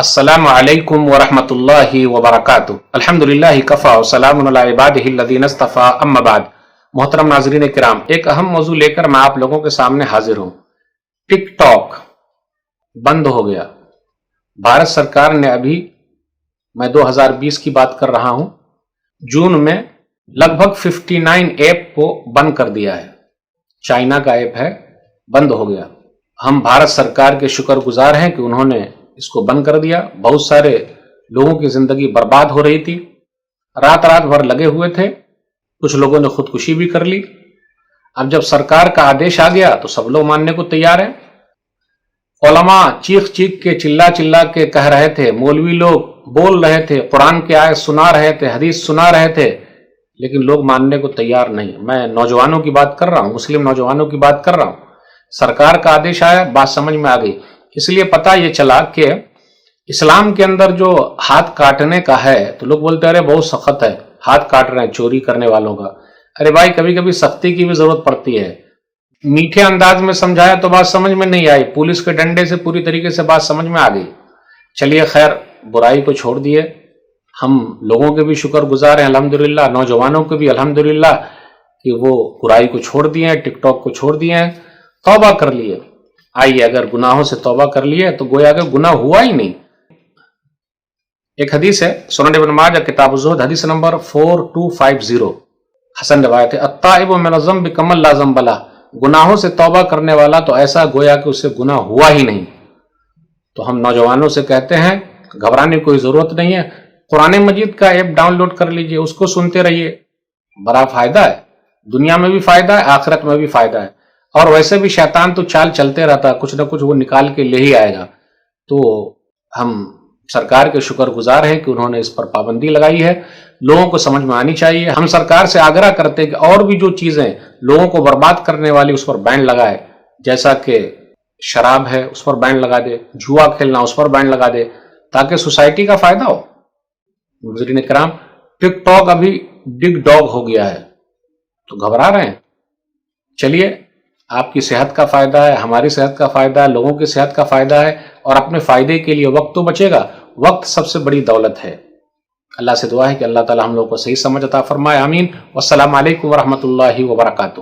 السلام علیکم ورحمۃ اللہ وبرکاتہ۔ الحمدللہ کفا وسلام علی عبادہ الذین اصطفیٰ، اما بعد۔ محترم ناظرین کرام، ایک اہم موضوع لے کر میں آپ لوگوں کے سامنے حاضر ہوں۔ ٹک ٹاک بند ہو گیا۔ بھارت سرکار نے ابھی، میں 2020 کی بات کر رہا ہوں، جون میں لگ بھگ 59 ایپ کو بند کر دیا ہے۔ چائنا کا ایپ ہے، بند ہو گیا۔ ہم بھارت سرکار کے شکر گزار ہیں کہ انہوں نے اس کو بند کر دیا۔ بہت سارے لوگوں کی زندگی برباد ہو رہی تھی، رات بھر لگے ہوئے تھے، کچھ لوگوں نے خودکشی بھی کر لی۔ اب جب سرکار کا آدیش آ گیا تو سب لوگ ماننے کو تیار ہیں۔ علماء چیخ کے چلا کے کہہ رہے تھے، مولوی لوگ بول رہے تھے، قرآن کے آیت سنا رہے تھے، حدیث سنا رہے تھے، لیکن لوگ ماننے کو تیار نہیں۔ میں نوجوانوں کی بات کر رہا ہوں، مسلم نوجوانوں کی بات کر رہا ہوں۔ سرکار کا آدیش آیا، بات سمجھ میں آ گئی۔ اس لیے پتہ یہ چلا کہ اسلام کے اندر جو ہاتھ کاٹنے کا ہے تو لوگ بولتے ہیں ارے بہت سخت ہے، ہاتھ کاٹ رہے ہیں چوری کرنے والوں کا۔ ارے بھائی، کبھی کبھی سختی کی بھی ضرورت پڑتی ہے۔ میٹھے انداز میں سمجھایا تو بات سمجھ میں نہیں آئی، پولیس کے ڈنڈے سے پوری طریقے سے بات سمجھ میں آ گئی۔ چلیے خیر، برائی کو چھوڑ دیے، ہم لوگوں کے بھی شکر گزار ہیں الحمدللہ، نوجوانوں کے بھی الحمدللہ کہ وہ برائی کو چھوڑ دیے ہیں، ٹک ٹاک کو چھوڑ دیے ہیں، توبہ کر لیے۔ آئیے، اگر گناہوں سے توبہ کر لیے تو گویا کہ گناہ ہوا ہی نہیں۔ ایک حدیث ہے، سنن ابن ماجہ کتاب الزہد، حدیث نمبر 4250، حسن روایت ہے، التائب من الذنب کمن لا ذنب لہ، گناہوں سے توبہ کرنے والا تو ایسا گویا کہ اسے گناہ ہوا ہی نہیں۔ تو ہم نوجوانوں سے کہتے ہیں گھبرانے کی کوئی ضرورت نہیں ہے، قرآن مجید کا ایپ ڈاؤن لوڈ کر لیجئے، اس کو سنتے رہیے، بڑا فائدہ ہے، دنیا میں بھی فائدہ ہے، آخرت میں بھی فائدہ ہے۔ اور ویسے بھی شیطان تو چال چلتے رہتا ہے، کچھ نہ کچھ وہ نکال کے لے ہی آئے گا۔ تو ہم سرکار کے شکر گزار ہیں کہ انہوں نے اس پر پابندی لگائی ہے، لوگوں کو سمجھ میں آنی چاہیے۔ ہم سرکار سے آگرہ کرتے ہیں کہ اور بھی جو چیزیں لوگوں کو برباد کرنے والی اس پر بین لگائے، جیسا کہ شراب ہے اس پر بین لگا دے، جوا کھیلنا اس پر بین لگا دے، تاکہ سوسائٹی کا فائدہ ہو۔ ناظرین کرام، ٹک ٹاک ابھی ڈگ ڈاگ ہو گیا ہے تو گھبرا رہے ہیں؟ چلیے، آپ کی صحت کا فائدہ ہے، ہماری صحت کا فائدہ ہے، لوگوں کی صحت کا فائدہ ہے، اور اپنے فائدے کے لیے وقت تو بچے گا۔ وقت سب سے بڑی دولت ہے۔ اللہ سے دعا ہے کہ اللہ تعالی ہم لوگوں کو صحیح سمجھ عطا فرمائے، آمین۔ والسلام علیکم ورحمۃ اللہ وبرکاتہ۔